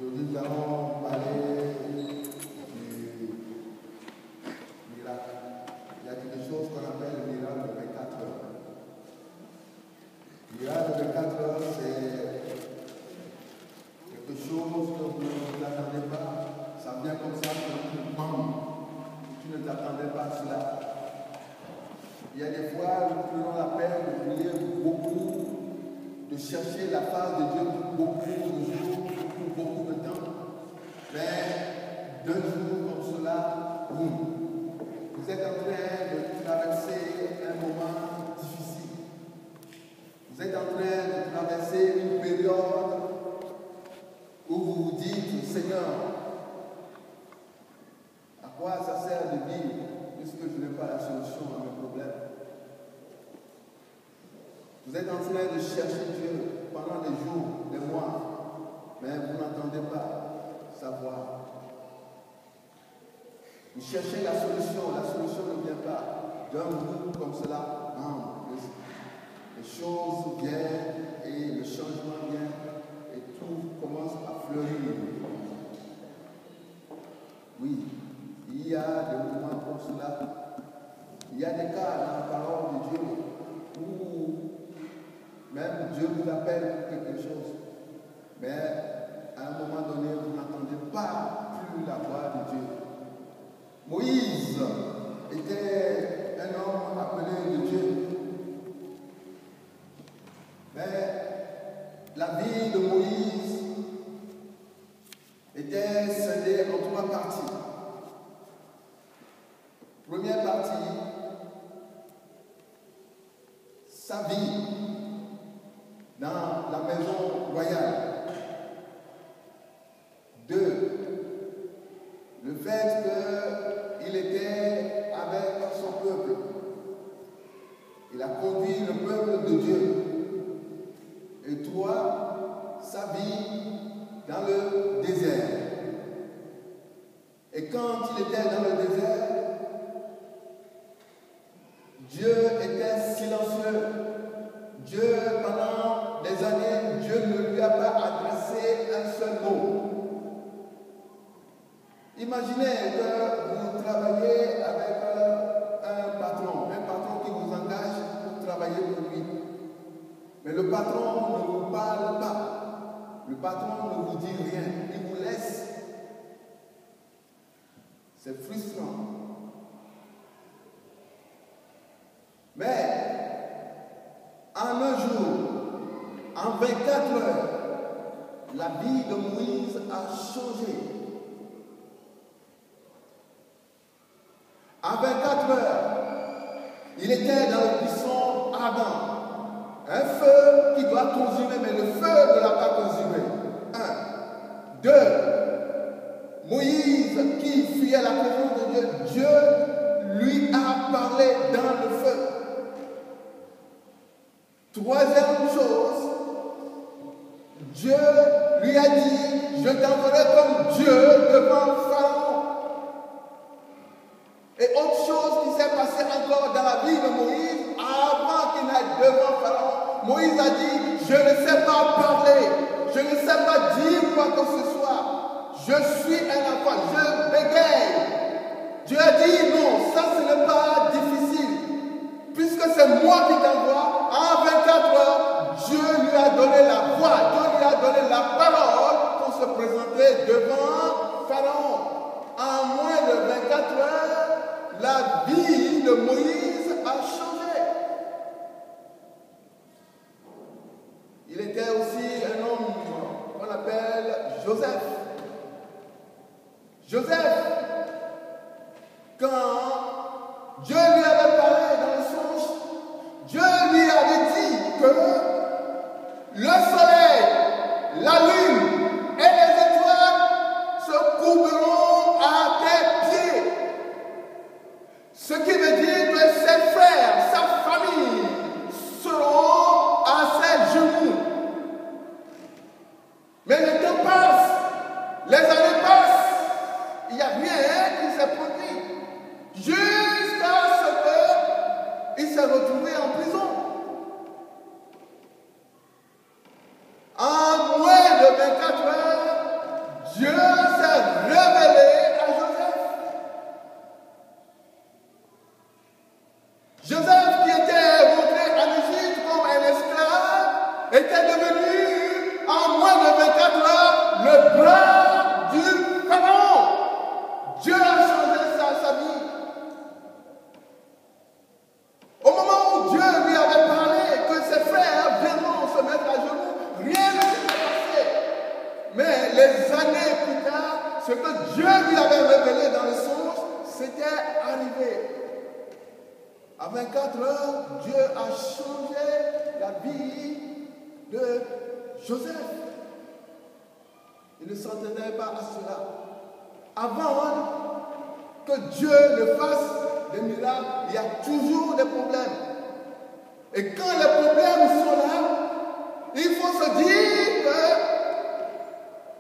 Aujourd'hui, nous allons parler du miracle. Il y a quelque chose qu'on appelle le miracle de 24 heures. Le miracle de 24 heures, c'est quelque chose que vous ne attendez pas. Ça vient comme ça, tu ne t'attendais pas à cela. Il y a des fois où nous prenons la peine de prier beaucoup, de chercher la face de Dieu beaucoup de jours, beaucoup de temps. Mais d'un jour comme cela, vous êtes en train de traverser un moment difficile. Vous êtes en train de traverser une période où vous vous dites, Seigneur, à quoi ça sert de vivre puisque je n'ai pas la solution à mes problèmes? Vous êtes en train de chercher Dieu pendant des jours, des mois, mais vous n'entendez pas sa voix. Vous cherchez la solution ne vient pas. D'un coup comme cela, les choses viennent et le changement vient et tout commence à fleurir. Oui, il y a des moments comme cela. Il y a des cas dans la parole de Dieu où même Dieu vous appelle pour quelque chose. Mais à un moment donné, vous n'entendez pas plus la voix de Dieu. Moïse était un homme appelé de Dieu. Mais la vie de Moïse était scindée en 3 parties. Première partie, sa vie dans la maison royale. 2, le fait qu'il était avec son peuple. Il a conduit le peuple de Dieu. Et 3, sa vie dans le désert. Et quand il était dans le désert, Dieu était silencieux. Dieu, pendant des années, Dieu ne lui a pas adressé un seul mot. Imaginez que vous travaillez avec un patron qui vous engage pour travailler pour lui. Mais le patron ne vous parle pas. Le patron ne vous dit rien. Il vous laisse. C'est frustrant. Mais en un jour, en 24 heures, la vie de Moïse a changé. En 24 heures, il était dans le buisson ardent. Un feu qui doit consumer, mais le feu ne l'a pas consumé. 1. 2. Moïse qui fuyait la présence de Dieu, Dieu lui a parlé dans le feu. 3e chose, Dieu lui a dit, je t'enverrai comme Dieu devant Pharaon. Et autre chose qui s'est passée encore dans la vie de Moïse, avant qu'il n'aille devant Pharaon, Moïse a dit, je ne sais pas parler, je ne sais pas dire quoi que ce soit, je suis un enfant, je bégaye. Dieu a dit, non, ça ce n'est pas difficile, puisque c'est moi qui t'envoie. En 24 heures, Dieu lui a donné la voix, Dieu lui a donné la parole pour se présenter devant Pharaon. En moins de 24 heures, la vie de Moïse a changé. Il était aussi un homme qu'on appelle Joseph. Joseph, quand Dieu lui avait parlé dans le songe, Dieu lui avait dit que le soleil, la lune et les étoiles se courberont à tes pieds. Ce qui veut dire que ses frères, sa famille seront à ses genoux. Mais le temps passe était devenu, en moins de 24 heures, le bras du Pharaon. Dieu a changé sa vie. Au moment où Dieu lui avait parlé que ses frères viendront se mettre à genoux, rien ne s'était passé. Mais les années plus tard, ce que Dieu lui avait révélé dans le songe, c'était arrivé. À 24 heures, Dieu a changé la vie de Joseph. Il ne s'entendait pas à cela. Avant que Dieu ne fasse des miracles, il y a toujours des problèmes. Et quand les problèmes sont là, il faut se dire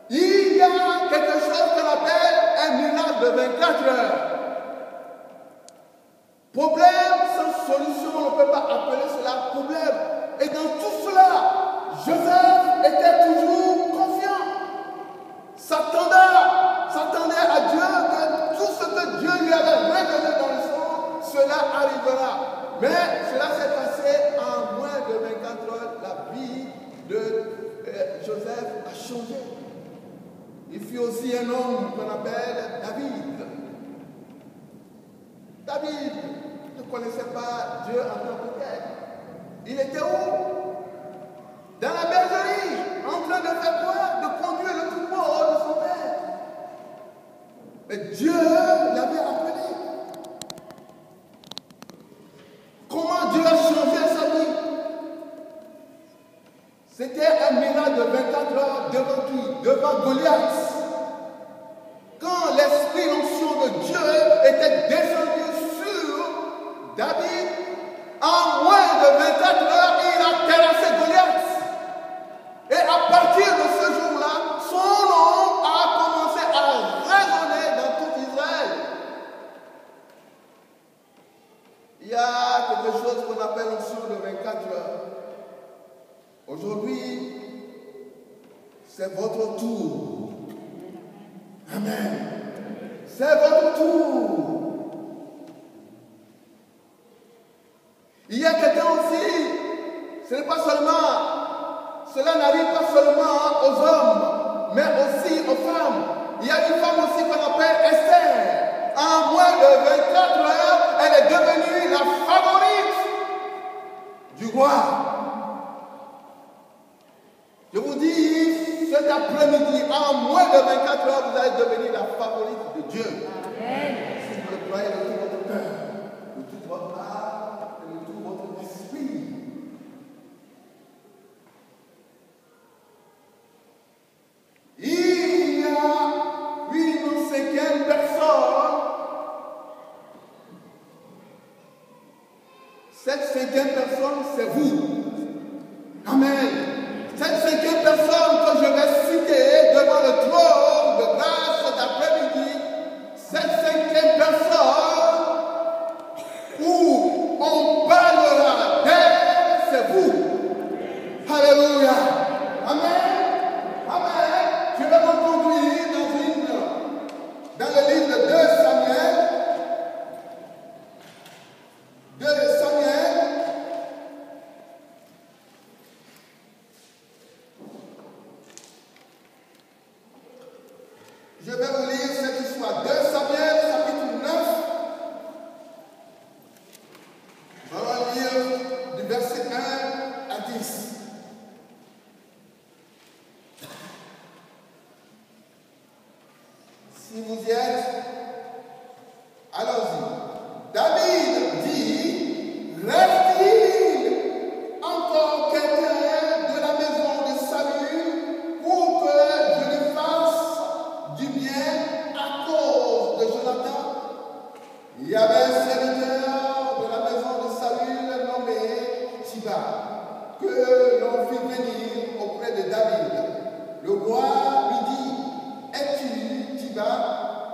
qu'il y a quelque chose qu'on appelle un miracle de 24 heures. Problème sans solution, on ne peut pas appeler cela problème. Et dans tout cela, Joseph était toujours confiant. S'attendait à Dieu que tout ce que Dieu lui avait révélé dans le songe, cela arrivera. Mais cela s'est passé en moins de 24 heures. La vie de Joseph a changé. Il fut aussi un homme qu'on appelle David. David ne connaissait pas Dieu en tant que tel. Il était où? Dans la bergerie, en train de faire quoi? De conduire le troupeau de son père. Mais Dieu l'avait appelé. Comment Dieu a changé sa vie? C'était un miracle de 24 heures devant qui? Devant Goliath. Quand l'esprit, l'onction de Dieu était descendu sur David, en moins de 24 heures, il a terrassé Goliath. Et à partir de ce jour-là, son nom a commencé à résonner dans tout Israël. Il y a quelque chose qu'on appelle l'onction de 24 heures. Aujourd'hui, c'est votre tour. Amen. C'est votre tour. Il y a quelqu'un aussi, cela n'arrive pas seulement aux hommes, mais aussi aux femmes. Il y a une femme aussi qu'on appelle Esther. En moins de 24 heures, elle est devenue la favorite du roi. Je vous dis, cet après-midi, en moins de 24 heures, vous allez devenir la favorite de Dieu. Amen. Si vous le croyez de tout votre cœur, de toute votre âme et de tout votre esprit. Il y a une cinquième personne. Cette cinquième personne, c'est vous. Amen. Cette cinquième personne que je vais citer devant le trône de grâce cet après-midi, cette cinquième personne où on parlera d'elle, c'est vous. Alléluia. Amen. Amen. Je vais vous conduire dans le livre de 2 Samuel. 2 Samuel. Je vais vous lire cette histoire. 2 Samuel, chapitre 9. Je vais lire du verset 1 à 10. Si vous y êtes, allons-y. David dit, reste-t-il encore quelqu'un de la maison de Saül pour que je lui fasse du bien à cause de Jonathan? Il y avait un serviteur de la maison de Saül nommé Siba, que l'on fit venir auprès de David. Le roi lui dit, es-tu Siba?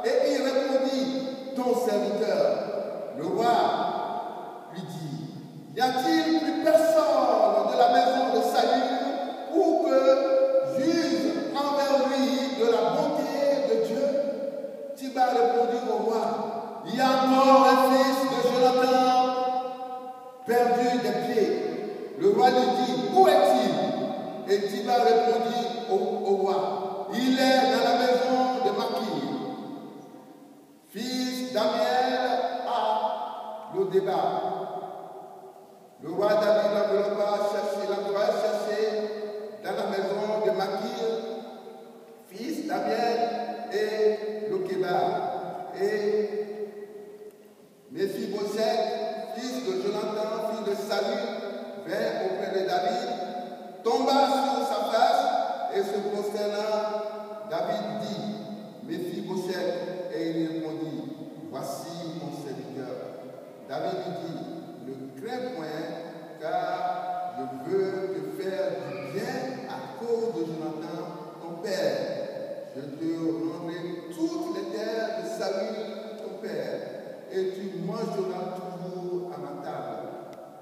Et il répondit, ton serviteur. Le roi lui dit, y a-t-il plus personne de la maison de Saül pour que juge envers lui de la bonté de Dieu? Siba répondit au roi, il y a encore un fils de Jonathan perdu des pieds. Le roi lui dit, où est-il? Siba répondit au roi, il est dans la maison de Makir, fils d'Amiel à Lodébar. Le roi David l'envoya chercher dans la maison de Makir, fils d'Amiel et Lodébar. Et Méphibosheth, fils de Jonathan, fils de Saül, vint auprès de David, tomba sur sa face et se prosterna. David dit, Méphibosheth, et il répondit, voici mon serviteur. David lui dit, ne crains point, car je veux te faire du bien à cause de Jonathan, ton père. Je te rendrai toutes les terres de Saül, ton père, et tu mangeras toujours à ma table.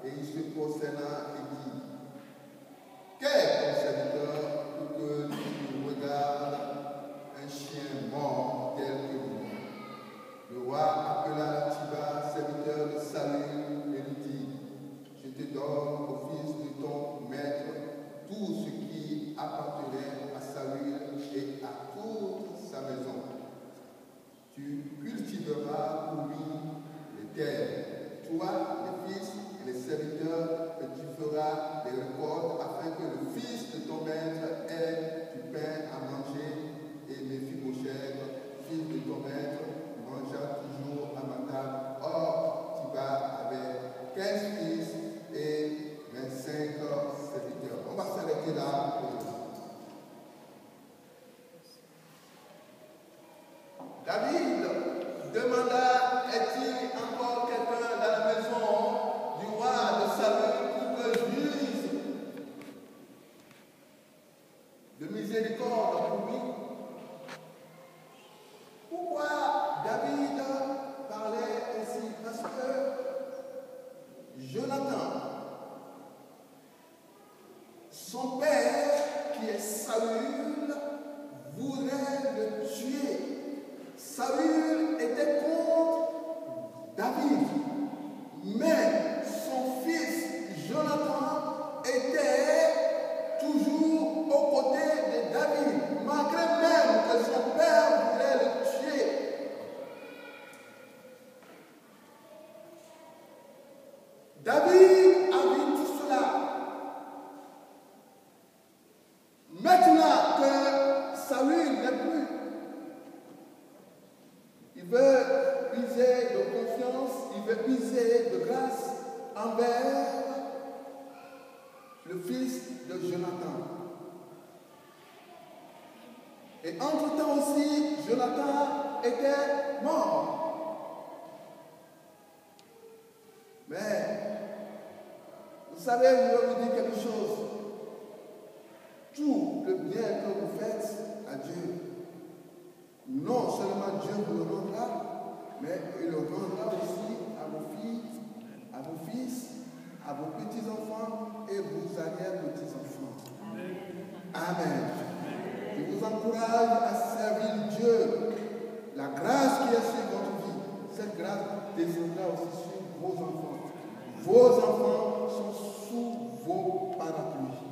Et il se prosterna et dit, qu'est ton serviteur pour que tu regardes un chien mort tel que moi? Le roi appela Siba, serviteur de Saül, et lui dit, je te donne au fils de ton maître tout ce qui appartenait à Saül et à toute sa maison. Tu cultiveras pour lui les terres, toi, les fils et les serviteurs, et tu feras des récoltes afin que le fils de ton maître ait du pain à manger. Et Méphibosheth, fils de ton maître, mangea toujours à ma table. Or, Siba avait 15 fils et 25 serviteurs. On va s'arrêter là. David demanda, est-il encore quelqu'un dans la maison du roi de Saül pour que je juge de miséricorde pour lui? Pourquoi David parlait ainsi? Parce que Jonathan, son père qui est Saül, voulait le tuer. Saül était contre David, mais son fils Jonathan était toujours aux côtés de David, malgré même que son père voulait le tuer. David a vu tout cela. Maintenant que Saül n'est plus, il veut puiser de confiance, il veut puiser de grâce envers le fils de Jonathan. Et entre-temps aussi, Jonathan était mort. Mais, vous savez, je vais vous dire quelque chose. Tout le bien que vous faites à Dieu, non seulement Dieu vous le rendra, mais il le rendra aussi à vos filles, à vos fils, à vos petits-enfants et vos arrière-petits-enfants. Amen. Je vous encourage à servir Dieu. La grâce qui est sur votre vie, cette grâce descendra aussi sur vos enfants. Vos enfants sont sous vos parapluies.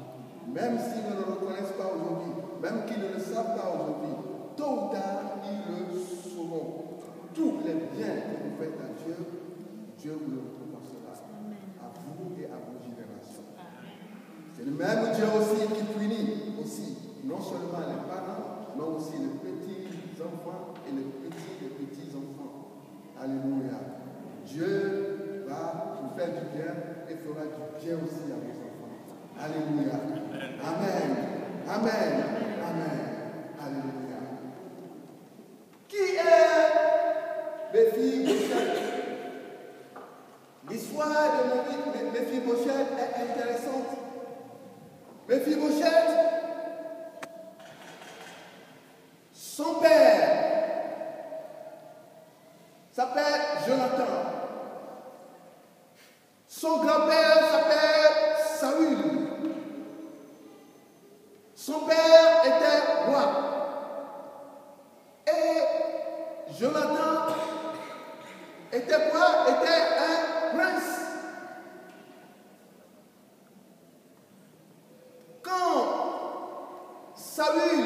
Même s'ils ne le reconnaissent pas aujourd'hui, même qu'ils ne le savent pas aujourd'hui, tôt ou tard, ils le sauront. Tous les biens que vous faites à Dieu, Dieu vous le récompensera. À vous et à vos générations. C'est le même Dieu aussi qui punit aussi, non seulement les parents, mais aussi les petits-enfants et les petits-enfants. Alléluia. Dieu va vous faire du bien et fera du bien aussi à vos enfants. Alléluia. Amen. Amen. Amen. Alléluia. Qui est Méphibosheth? L'histoire de Méphibosheth est intéressante. Méphibosheth, son père s'appelle Jonathan. Son grand-père s'appelle Saül. Son père était roi. Et Jonathan était quoi? Était un prince. Quand Saül,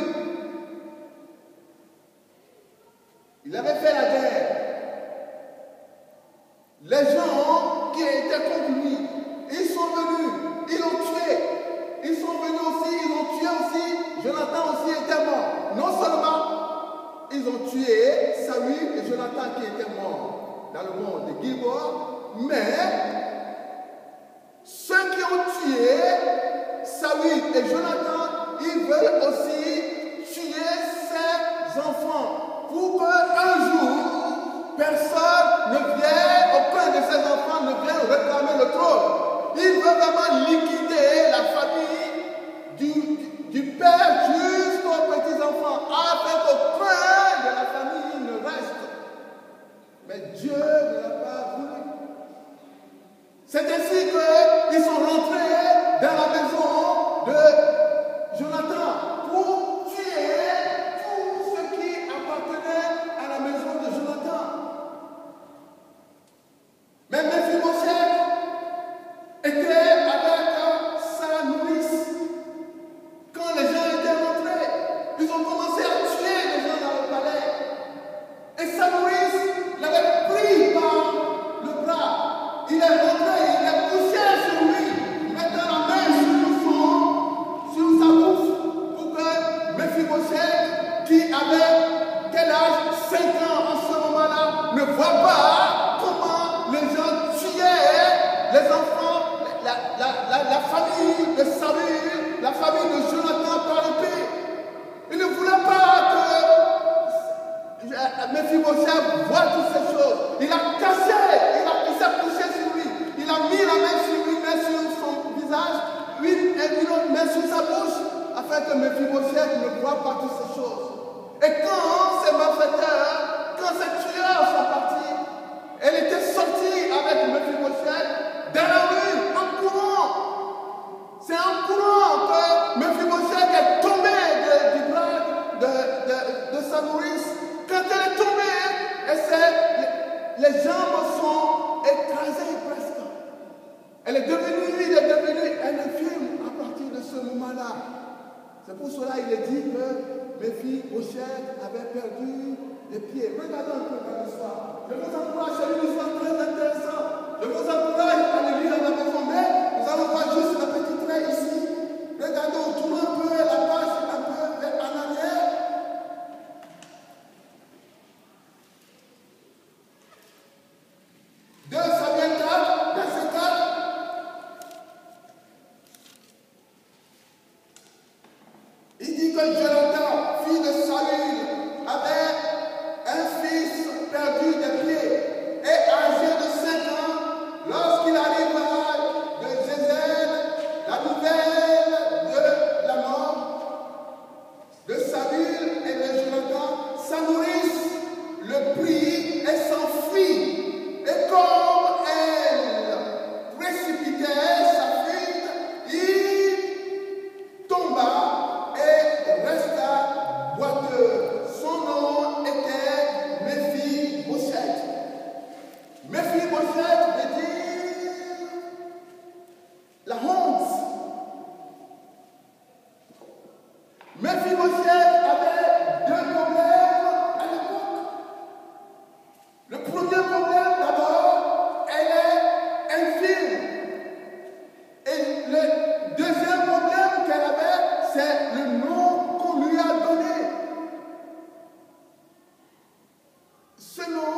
il avait fait la guerre. Les gens qui étaient contre lui, ils sont venus, ils l'ont tué. Ils sont venus aussi, ils l'ont tué aussi. Jonathan aussi était mort. Non seulement ils ont tué Saül et Jonathan qui étaient morts dans le monde de Gilboa, mais ceux qui ont tué Saül et Jonathan, ils veulent aussi tuer ses enfants pour qu'un jour, personne ne vienne, aucun de ses enfants ne vienne réclamer le trône. Ils veulent vraiment liquider la famille du père jusqu'aux petits-enfants, afin qu'aucun de la famille ne reste. Mais Dieu ne l'a pas voulu. C'est ainsi qu'ils sont rentrés dans la maison de Jonathan pour tuer tout ce qui appartenait à la maison de Jonathan. Mais Méphibosheth était avec sa nourrice. Quand les gens étaient rentrés, ils ont commencé à tuer les gens dans le palais. Et sa nourrice l'avait pris par le bras. Il est rentré, il est poussé sur lui, mettant la main sur sa bouche, pour que Méphibosheth, qui avait quel âge, 5 ans en ce moment-là, ne voit pas comment les gens tuaient les enfants, la famille de Saül, la famille de Jonathan par l'épée. Il ne voulait pas que Méphibosheth voit toutes ces choses. Il a cassé, il s'est couché sur lui. Il a mis la main sur lui, main sur son visage, une autre main sur sa bouche, afin que Méphibosheth ne voit pas toutes ces choses. Et quand ces malfaiteurs, quand ces tueurs sont partis, elle était sortie avec Méphibosheth dans la rue, en courant. C'est en courant que Méphibosheth est tombé du bras de sa nourrice. Quand elle est tombée, les jambes sont écrasées presque. Elle est devenue un infirme à partir de ce moment-là. C'est pour cela qu'il est dit que Méphibosheth avait perdu les pieds. Regardez un peu dans l'histoire. Je vous encourage, c'est une histoire très intéressante. Je vous encourage à le lire à la maison, mais nous allons voir juste la petite trait ici. Regardez, on tourne un peu la page, un peu en arrière. Samuel 4, verset 4. Il dit que Jonathan, fils de Saül, avait un fils perdu des pieds et âgé de 5 ans lorsqu'il arriva de Jézèle la nouvelle de la mort de Saül et de Jonathan. Sa nourrice le prit et s'enfuit. Et comme elle précipitait sa fuite, il tomba et resta boiteux. Son nom était Méphibosheth. Méphibosheth veut dire la honte. Méphibosheth avait 2 problèmes à l'époque. Le premier problème, d'abord, elle est infirme. Et le deuxième problème qu'elle avait, c'est le nom qu'on lui a donné. Ce nom,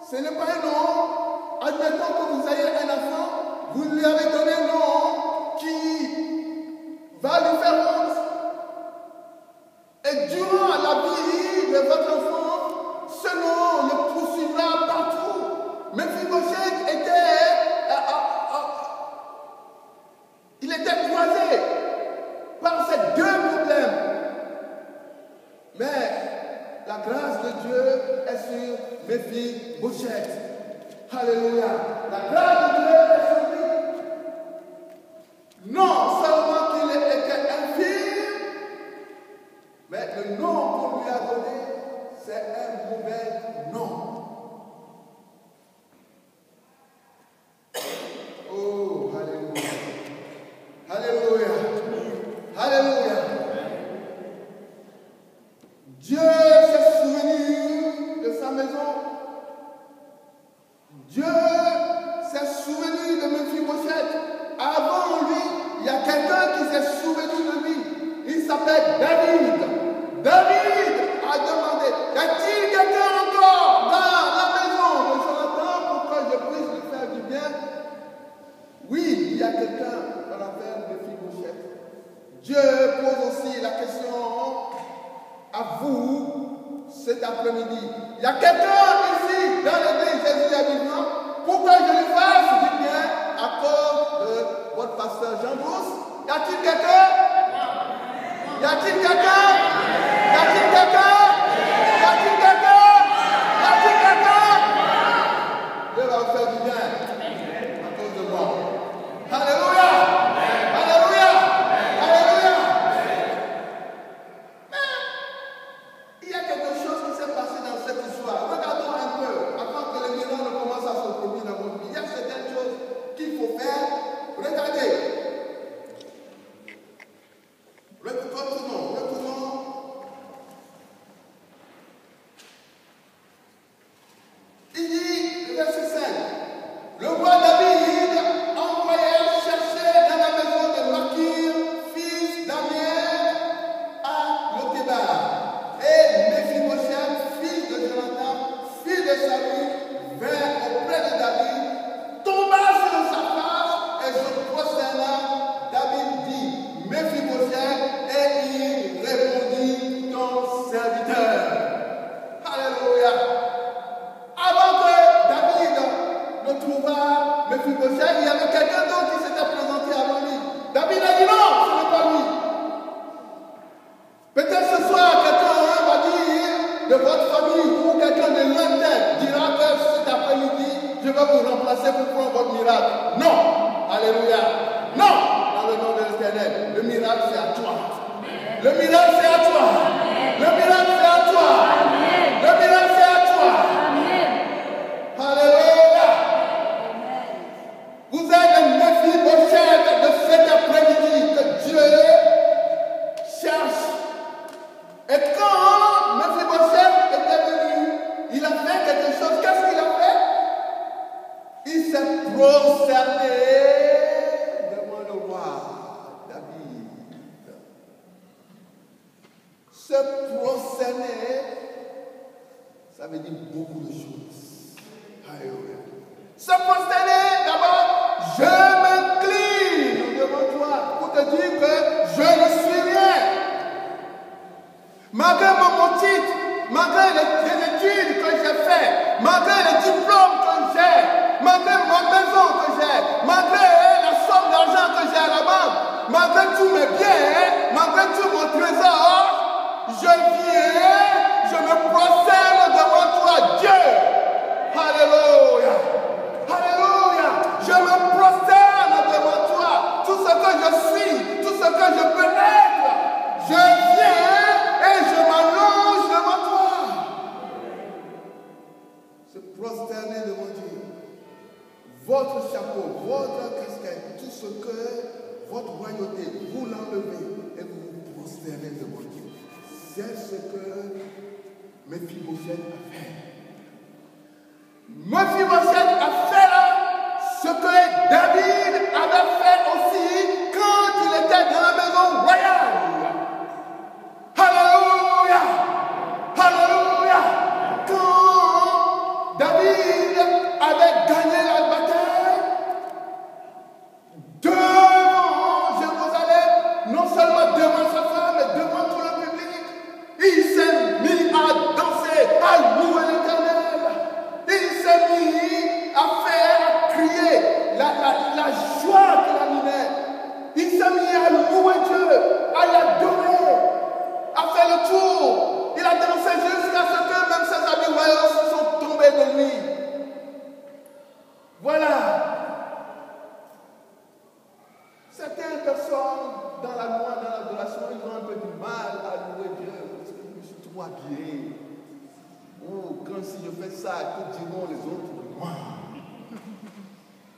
ce n'est pas un nom. Admettons que vous ayez un enfant, vous lui avez donné un nom qui va lui faire honte. Et durant la vie de votre enfant, ce nom le poursuivra partout. Méphibosheth il était croisé par ces 2 problèmes. Mais la grâce de Dieu est sur Méphibosheth. Alléluia. La grâce de Dieu est sur lui. Non seulement qu'il était infirme, mais le nom qu'on lui a donné, c'est un mauvais nom. Oh, alléluia. Alléluia. Alléluia. que David a demandé, y a-t-il quelqu'un encore dans la maison de Jonathan pour que je puisse lui faire du bien? Oui, il y a quelqu'un dans l'affaire de Méphibosheth. Dieu pose aussi la question à vous cet après-midi. Il y a quelqu'un ici dans l'église Jésus est vivant pour que je lui fasse du bien à cause de votre pasteur Jean Brousse. Y a-t-il quelqu'un? Y a-t-il quelqu'un? Y a-t-il quelqu'un? Y a-t-il quelqu'un? Y a-t-il quelqu'un? Dieu va vous faire du bien à cause de moi. Alléluia! Alléluia! Alléluia! Mais il y a quelque chose qui s'est passé dans cette histoire. Regardons un peu, avant que les miracles ne commencent à se produire dans votre vie. Il y a certaines choses qu'il faut faire. Regardez. Retournons. Il dit, verset 5, le roi David envoya chercher dans la maison de Makir, fils d'Amiel, à Lodebar. Et Méphibosheth, fils de Jonathan, fils de Saül, vint auprès de David, tomba sur sa face et se prosterna. David dit, Méphibosheth, et il répondit, ton serviteur. Alléluia. Avant que David ne trouvât Méphibosheth, il y avait quelqu'un d'autre qui s'était présenté avant lui. David a dit non, ce n'est pas lui. Peut-être ce soir, quelqu'un va dire de votre famille ou quelqu'un de lointain dira que cet après-midi, je vais vous remplacer pour prendre votre miracle. Non. Alléluia. Non. Dans le nom de l'Éternel. Le miracle, c'est à toi. Le miracle, c'est à toi. Le miracle, c'est à toi. Le miracle, c'est à toi. Alléluia. Vous êtes un Méphibosheth de cet après-midi que Dieu cherche. Et quand Méphibosheth était venu, il a fait quelque chose. Qu'est-ce qu'il a fait? Il s'est prosterné devant le roi David. Se prosterner, ça veut dire beaucoup de choses. Alléluia. Se prosterner, d'abord, je m'incline devant toi pour te dire que je ne suis rien. Malgré mon titre, malgré les études que j'ai faites, malgré les diplômes que j'ai, malgré ma maison que j'ai, malgré la somme d'argent que j'ai à la banque, malgré tous mes biens, malgré tout mon trésor, je viens, je me prosterne devant toi, Dieu. Alléluia. Alléluia. Je me prosterne devant toi. Tout ce que je suis, tout ce que je peux être, je viens et je m'allonge devant toi. Se prosterner devant Dieu. Votre chapeau, votre casquette, tout ce que votre royauté, vous l'enlevez et vous vous prosternez devant Dieu. C'est ce que Méphibosheth a fait. Méphibosheth a fait là ce que David avait fait aussi quand il était dans la maison royale. Alléluia! Alléluia! Quand David avait gagné la bataille devant Jérusalem, non seulement devant sa femme, mais devant tout le public, il s'est mis à danser, à louer l'Éternel. Il s'est mis à faire, à crier la joie qu'il animait. Il s'est mis à louer Dieu, à l'adorer, à faire le tour. Il a dansé jusqu'à ce que même ses amis royaux sont tombés de lui. Voilà. Certaines personnes dans la loi, dans l'adoration, ils ont un peu du mal à louer Dieu parce que je suis trop habillé. Oh, quand si je fais ça, que diront les autres de moi?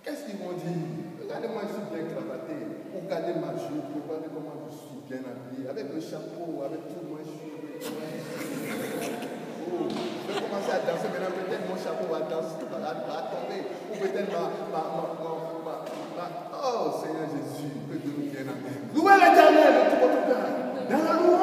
Qu'est-ce qu'ils vont dire? Regardez-moi, je suis bien cravaté. Regardez ma jupe, regardez comment je suis bien habillé. Avec le chapeau, avec tout, moi je suis. Oh, je vais commencer à danser maintenant. Peut-être mon chapeau va danser, va tomber. Ou peut-être oh Seigneur Jésus, que Dieu nous vienne. Louez l'Éternel de tout votre cœur. Dans la loi.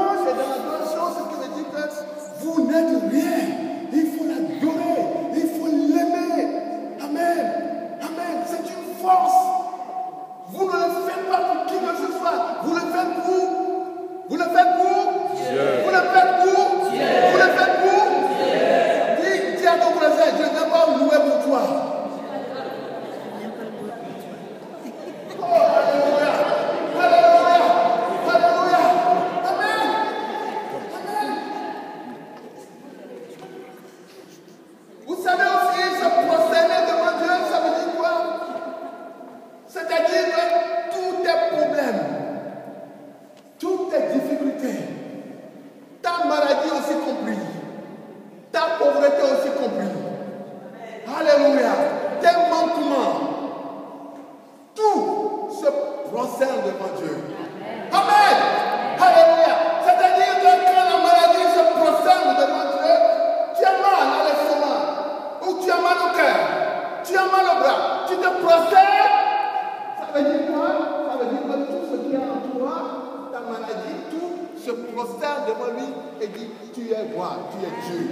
se prosterne devant lui et dit, tu es roi, tu es Dieu.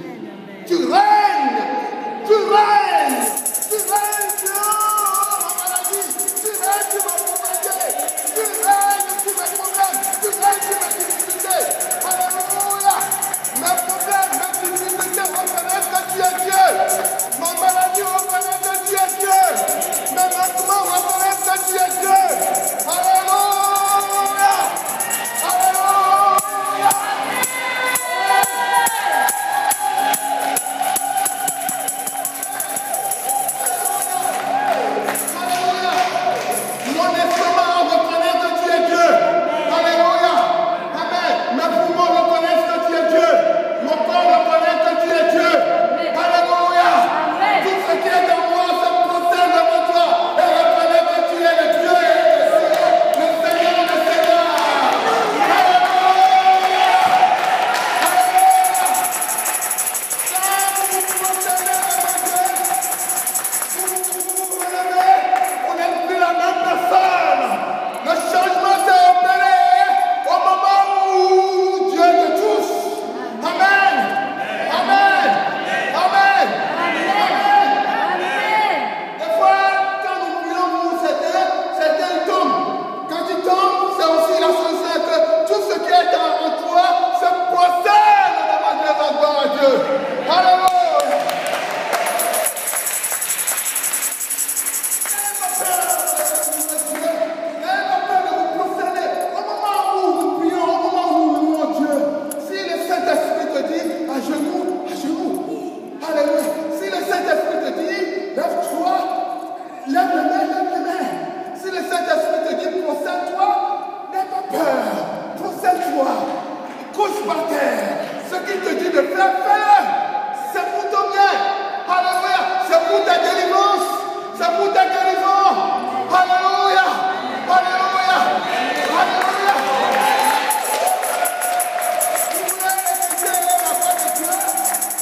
Tu règnes, tu règnes, tu règnes sur ma maladie, tu règnes sur ma pauvreté, tu règnes sur mes problèmes, tu règnes sur mes difficultés. Alléluia. Mes problèmes, mes difficultés reconnaissent que tu es Dieu. Ma maladie reconnaît que tu es Dieu. Mes manquements reconnaissent que tu es Dieu. Alléluia. Alléluia. Mon estomac reconnaît que tu es Dieu. Alléluia. Amen. Mes poumons reconnaissent que tu es Dieu. Mon corps reconnaît que tu es Dieu. Alléluia. Tout ce qui est en moi se prosterne devant toi et reconnaît que tu es le Dieu et le Seigneur de Seigneurs. Alléluia. Alléluia. Vous vous prosternez devant Dieu. Vous vous relevez. On n'est plus la même personne. Le changement s'est opéré au moment où Dieu te touche. Amen. Amen. Amen. Amen. Des fois, quand nous prions pour certains tombent. Quand ils tombent, c'est aussi la solution que tout ce qui est en toi se prosterne devant Dieu, la gloire à Dieu. Alléluia. N'ayez pas peur de vous prosterner. Au moment où nous prions, au moment où nous louons Dieu, si le Saint-Esprit te dit à genoux, alléluia. Si le Saint-Esprit te dit lève-toi, lève les mains. Si le Saint-Esprit te dit prosterne-toi, n'aie pas peur, prosterne-toi, couche par terre. Ce qu'il te dit de faire, fais-le. C'est pour ton bien. Alléluia. C'est pour ta délivrance. C'est pour ta guérison. Alléluia. Alléluia. Alléluia. Vous voulez écouter la voix de Dieu?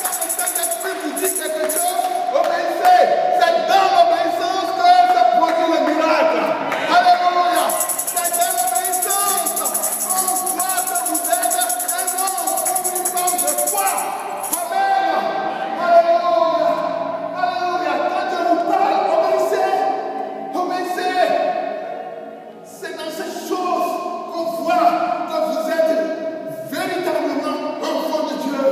Quand le Saint-Esprit vous dit quelque chose, obéissez. C'est dans l'obéissance que se produit le miracle. Alléluia. C'est dans l'obéissance. On croit que vous êtes un homme ou une femme de foi. Amen. Alléluia. Alléluia. Quand je vous parle, obéissez. Obéissez. C'est dans ces choses qu'on voit que vous êtes véritablement enfant de Dieu.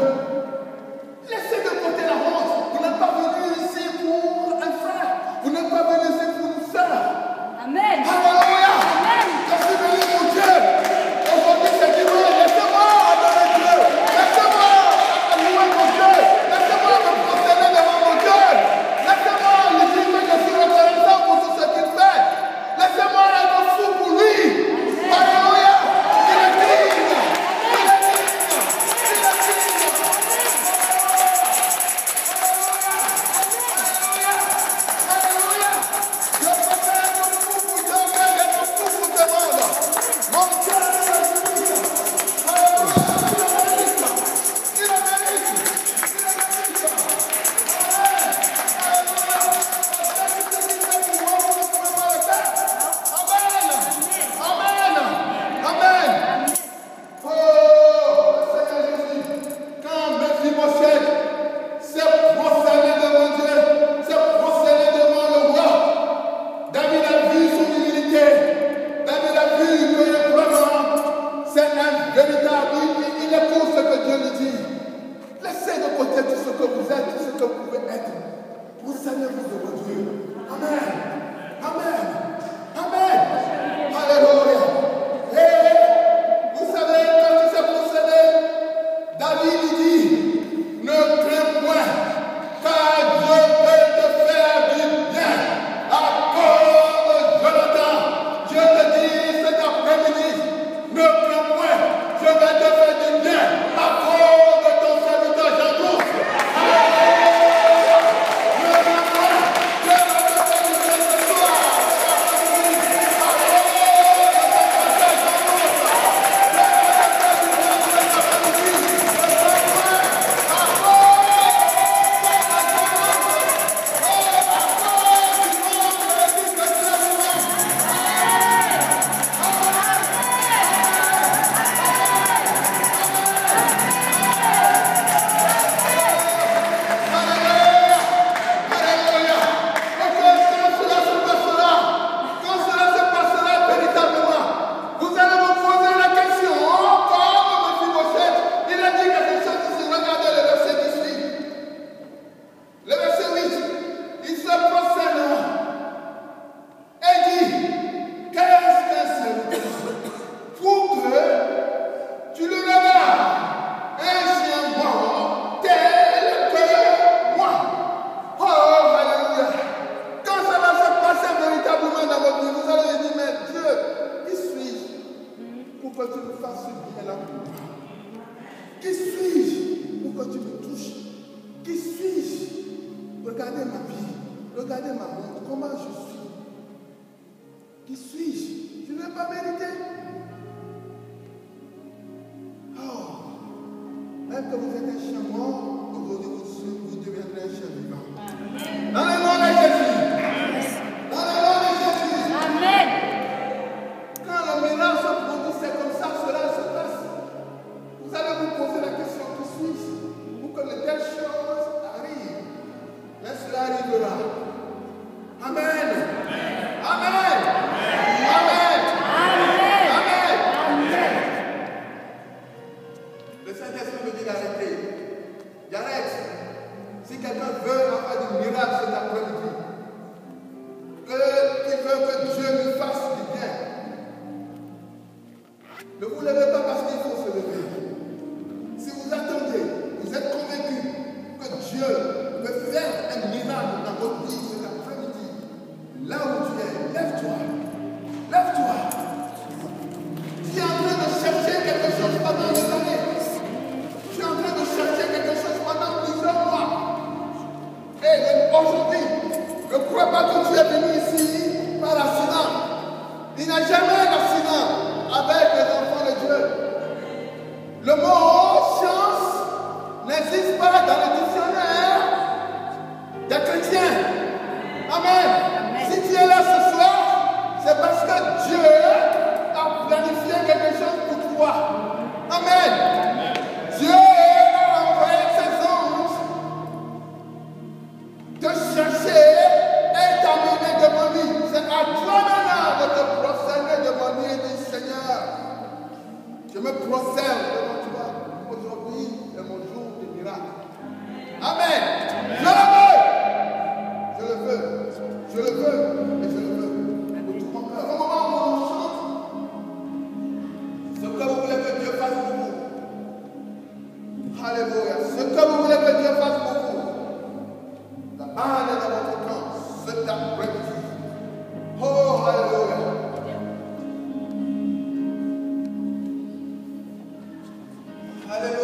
Laissez de côté la honte. Vous n'êtes pas venu ici pour un frère. Vous n'êtes pas venu ici pour une sœur. Amen. Alléluia. Je suis venu pour Dieu. Aujourd'hui, c'est dimanche. Laissez-moi adorer Dieu. Laissez-moi louer mon Dieu. Laissez-moi me prosterner devant mon Dieu. Laissez-moi lui dire que je suis reconnaissant pour tout ce qu'il fait. Laissez-moi être fou pour lui. Alléluia. Il est digne. Il est digne. Il est digne. Alléluia. Je préfère être fou pour Dieu que d'être fou pour tout le monde. Mon Dieu est digne. Alléluia. Il est magnifique. Il est magnifique. Amen. Amen. Oh, Seigneur Jésus, quand Mephibosheth s'est prosterné devant Dieu, s'est prosterné devant le roi, David a vu son humilité. David a vu que vraiment, c'est un véritable, il écoute ce que Dieu lui dit. Laissez de côté tout ce que vous êtes, tout ce que vous pouvez être. Prosternez-vous devant Dieu. Amen. Amen. Amen. Alléluia. Et vous savez, quand il s'est prosterné, David lui dit, ne crains point, car Dieu veut te faire du bien. À cause de Jonathan, Dieu te dit cet après-midi, ne crains point, je vais te faire du bien. À cause de ton serviteur Jean-Douce. Ne crains point, Dieu va te faire du bien ce soir. là pour moi? Qui suis-je pour que tu me touches? Qui suis-je? Regardez ma vie, regardez ma honte, comment je suis. Qui suis-je? Je ne vais pas mériter. Oh, même que vous êtes un chien mort, aujourd'hui vous deviendrez un chien vivant. Amen. Dans le nom de Jésus. Dans le nom de Jésus. Amen. Quand le miracle se produit, c'est comme ça que cela se passe. Vous allez vous poser la question, qui suis-je? Pour que de telles choses arrivent. Mais cela arrivera. Amen. Amen. Amen. Amen. Amen. Amen. Le Saint-Esprit me dit d'arrêter. J'arrête. Si quelqu'un veut avoir du miracle cet après-midi, qu'il veut que Dieu lui fasse du bien, ne vous levez pas parce qu'il faut se lever. Si vous attendez, vous êtes convaincu que Dieu peut faire un miracle dans votre vie cet après-midi, là où tu es, lève-toi. Lève-toi. Tu es en train de chercher quelque chose pendant des années. Tu es en train de chercher quelque chose pendant plusieurs mois. Et aujourd'hui, ne crois pas que tu es venu ici par accident. Il n'y a jamais d'accident avec les enfants de Dieu. Le mot chance n'existe pas dans le dictionnaire des chrétiens. Amen. Si tu es là ce soir, c'est parce que Dieu a planifié quelque chose pour toi. Amen. Dieu a envoyé ses anges te chercher et t'amener devant lui. C'est à toi maintenant de te prosterner devant lui et dire, Seigneur, je me prosterne devant toi. Aujourd'hui est mon jour de miracle. Amen. Je le veux. Je le veux. Je le veux. Et je le veux. De tout mon cœur. Au moment où on chante, ce que vous voulez que Dieu fasse pour vous. Alléluia. Ce que vous voulez que Dieu fasse pour vous. La balle est dans votre camp. Cet après-midi. Oh, alléluia. Alléluia.